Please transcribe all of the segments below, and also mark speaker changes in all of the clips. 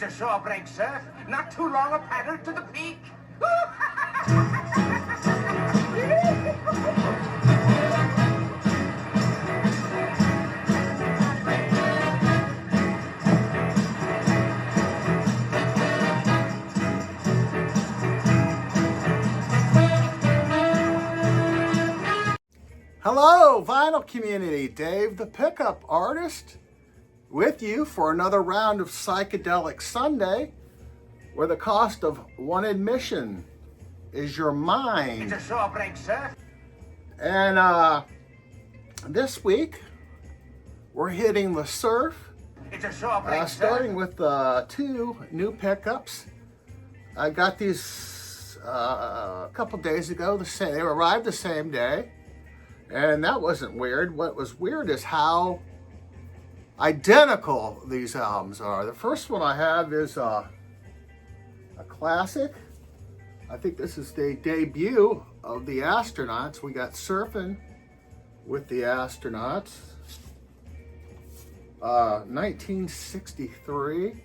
Speaker 1: It's a shore break, sir. Not too long a paddle to the peak.
Speaker 2: Hello, vinyl community. Dave the Pickup Artist with you for another round of Psychedelic Sunday, where the cost of one admission is your mind.
Speaker 1: It's a shore break, sir.
Speaker 2: And this week, we're hitting the surf,
Speaker 1: It's a shore break, sir.
Speaker 2: starting with two new pickups. I got these a couple days ago. They arrived the same day. And that wasn't weird. What was weird is how identical these albums are. The first one I have is a classic. I think this is the debut of the Astronauts. We got Surfing with the Astronauts. 1963.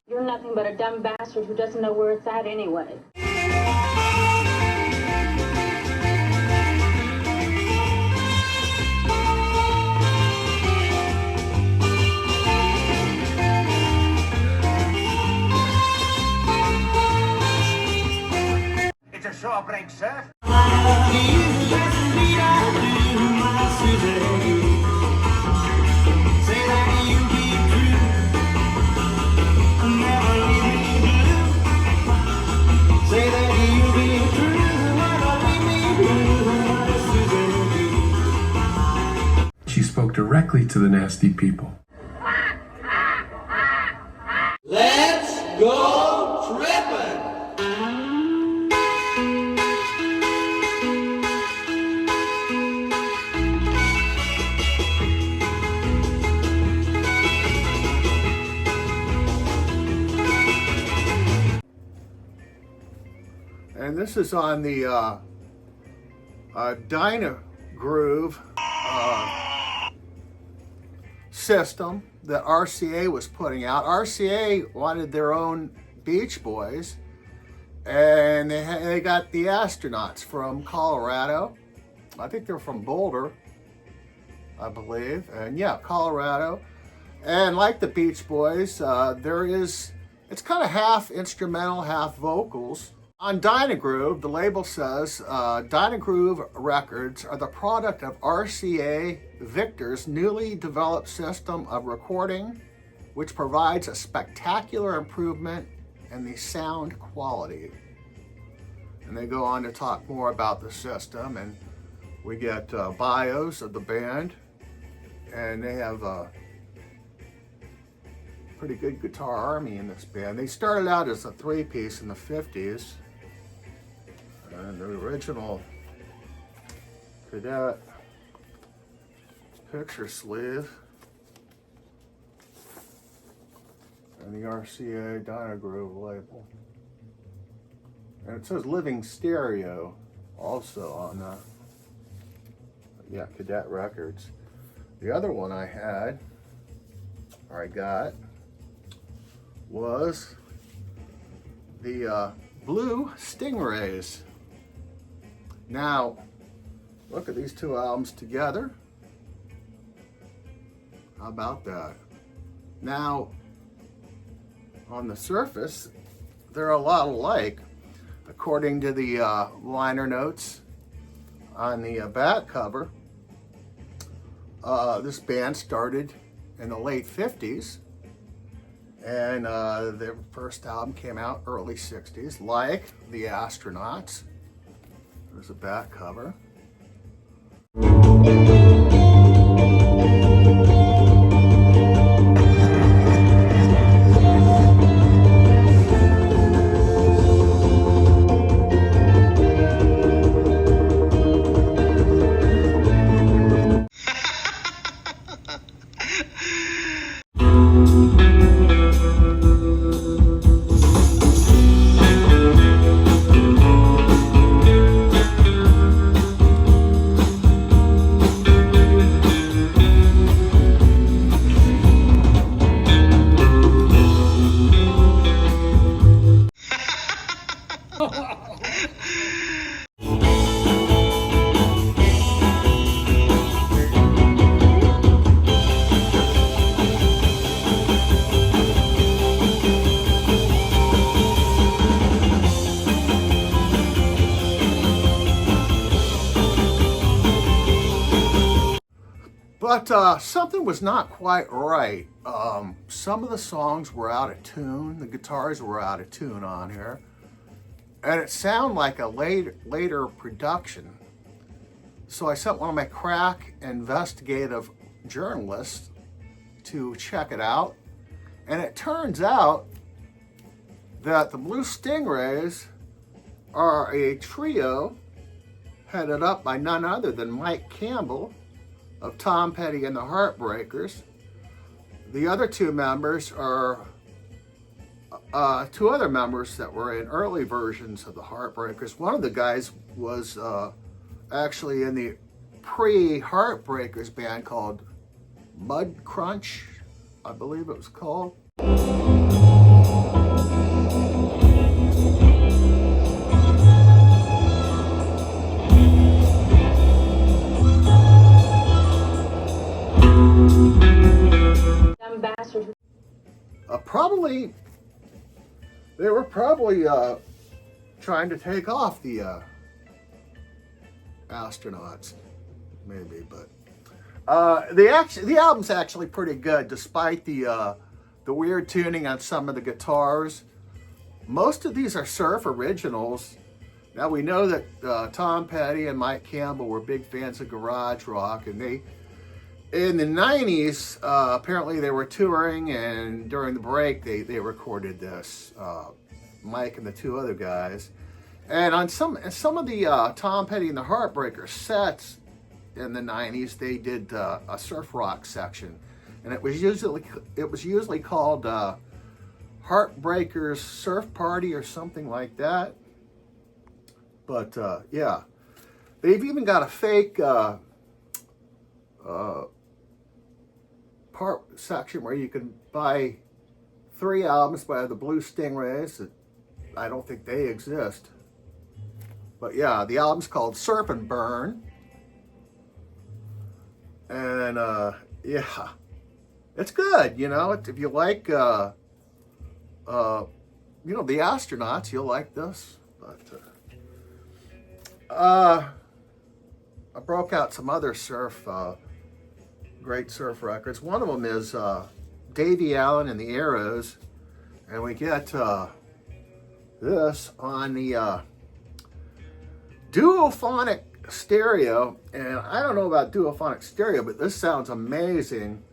Speaker 3: You're nothing but a dumb bastard who doesn't know where it's at anyway.
Speaker 1: It's a shore break, sir.
Speaker 4: She spoke directly to the nasty people.
Speaker 5: Let's go trippin'!
Speaker 2: And this is on the Dynagroove system that RCA was putting out. RCA wanted their own Beach Boys, and they got the Astronauts from Colorado. I think they're from Boulder, I believe. And yeah, Colorado. And like the Beach Boys, it's kind of half instrumental, half vocals. On Dynagroove, the label says, Dynagroove records are the product of RCA Victor's newly developed system of recording, which provides a spectacular improvement in the sound quality. And they go on to talk more about the system, and we get bios of the band, and they have a pretty good guitar army in this band. They started out as a three-piece in the 50s. And the original Cadet picture sleeve and the RCA Dynagroove label. And it says Living Stereo also on that. Yeah, Cadet Records. The other one I got, was the Blue Stingrays. Now, look at these two albums together. How about that? Now, on the surface, they're a lot alike. According to the liner notes on the back cover, this band started in the late 50s, and their first album came out early 60s, like the Astronauts. There's a back cover. But something was not quite right. Some of the songs were out of tune. The guitars were out of tune on here. And it sounded like a later production. So I sent one of my crack investigative journalists to check it out. And it turns out that the Blue Stingrays are a trio headed up by none other than Mike Campbell of Tom Petty and the Heartbreakers. The other two members are two other members that were in early versions of the Heartbreakers. One of the guys was actually in the pre-Heartbreakers band called Mud Crunch, I believe it was called.
Speaker 3: Dumb bastard.
Speaker 2: They were probably trying to take off the astronauts, maybe, but the album's actually pretty good, despite the weird tuning on some of the guitars. Most of these are surf originals. Now we know that Tom Petty and Mike Campbell were big fans of garage rock, and they, in the 90s, apparently they were touring, and during the break they recorded this, Mike and the two other guys. And on some of the Tom Petty and the Heartbreakers sets in the 90s, they did a surf rock section, and it was usually called Heartbreakers Surf Party or something like that. But yeah, they've even got a fake part section where you can buy 3 albums by the Blue Stingrays that I don't think they exist. But yeah, the album's called Surf and Burn. And yeah, it's good, you know. If you like you know, the astronauts, you'll like this. But I broke out some other surf great surf records. One of them is Davy Allen and the Arrows, and we get this on the duophonic stereo. And I don't know about duophonic stereo, but this sounds amazing.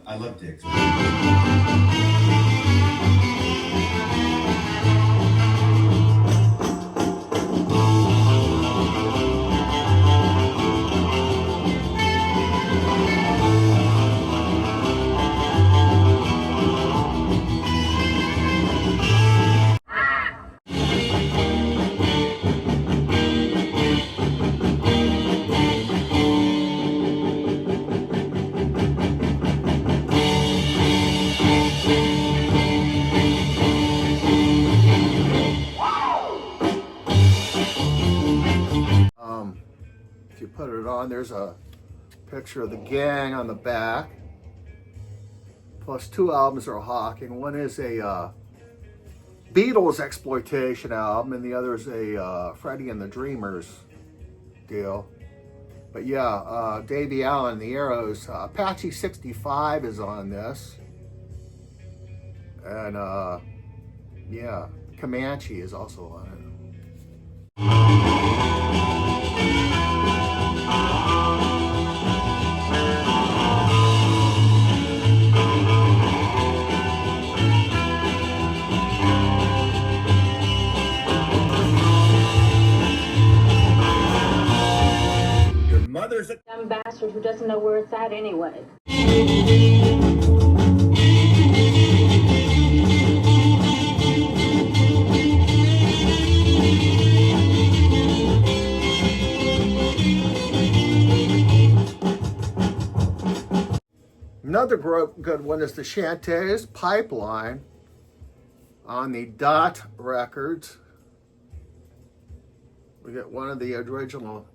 Speaker 6: I love dicks.
Speaker 2: If you put it on, there's a picture of the gang on the back. Plus 2 albums are hawking. One is a Beatles exploitation album, and the other is a Freddie and the Dreamers deal. But yeah, Davy Allen and the Arrows. Apache 65 is on this. And yeah, Comanche is also on it.
Speaker 6: Mother's a
Speaker 3: Dumb bastard who doesn't know where it's at anyway.
Speaker 2: Another good one is the Chantays Pipeline on the Dot Records. We get one of the original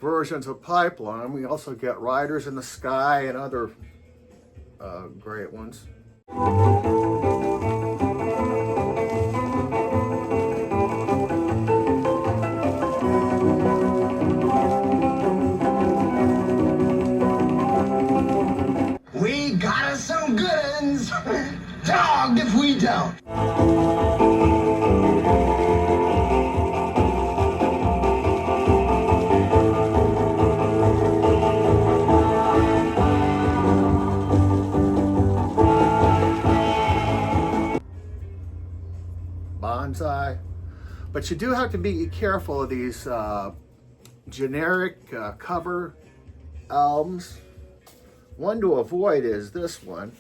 Speaker 2: versions of Pipeline. We also get Riders in the Sky and other great ones.
Speaker 5: We got us some good uns. Dogged if we don't.
Speaker 2: Bonsai. But you do have to be careful of these generic cover albums. One to avoid is this one.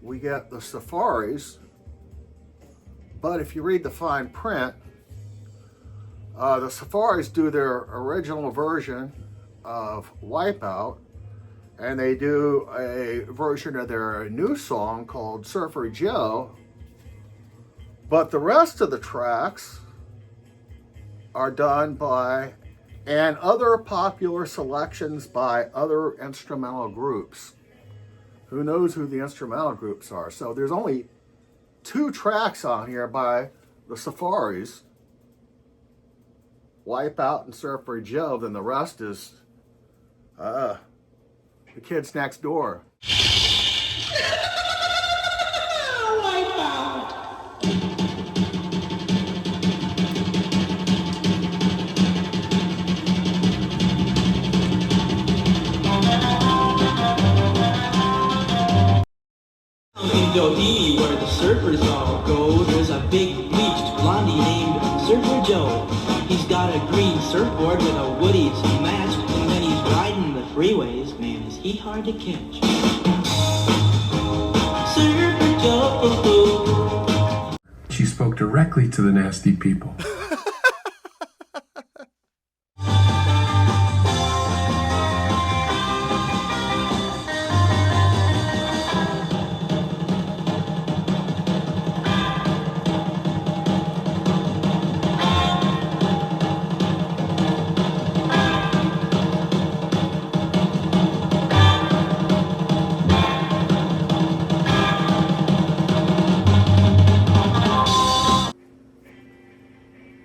Speaker 2: We get the Safaris, but if you read the fine print, the Safaris do their original version of Wipeout, and they do a version of their new song called Surfer Joe, but the rest of the tracks are done by, and other popular selections by other instrumental groups. Who knows who the instrumental groups are? So there's only 2 tracks on here by the Safaris, Wipeout and Surfer Joe, then the rest is the kids next door.
Speaker 7: In Doheny, where the surfers all go, there's a big bleached blondie named Surfer Joe. He's got a green surfboard with a Woody's matched, and when he's riding the freeways, man, is he hard to catch. Surfer Joe.
Speaker 4: She spoke directly to the nasty people.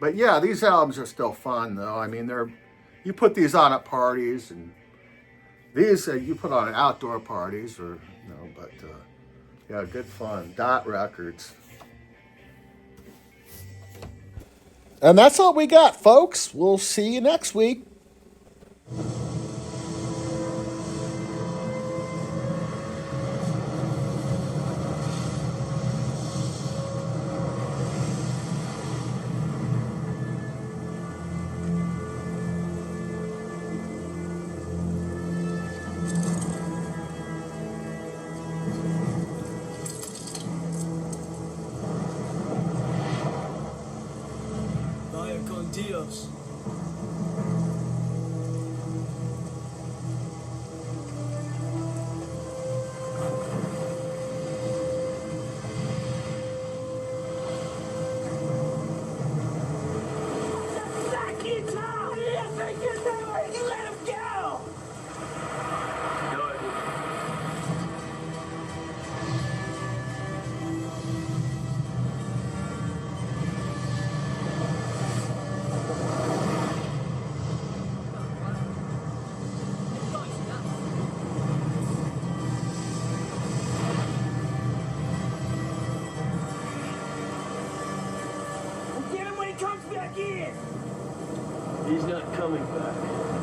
Speaker 2: But yeah, these albums are still fun though. I mean, you put these on at parties, and these you put on at outdoor parties, or but yeah, good fun. Dot Records. And that's all we got, folks. We'll see you next week.
Speaker 8: Vaya con Dios. Get him when he comes back in! He's not coming back.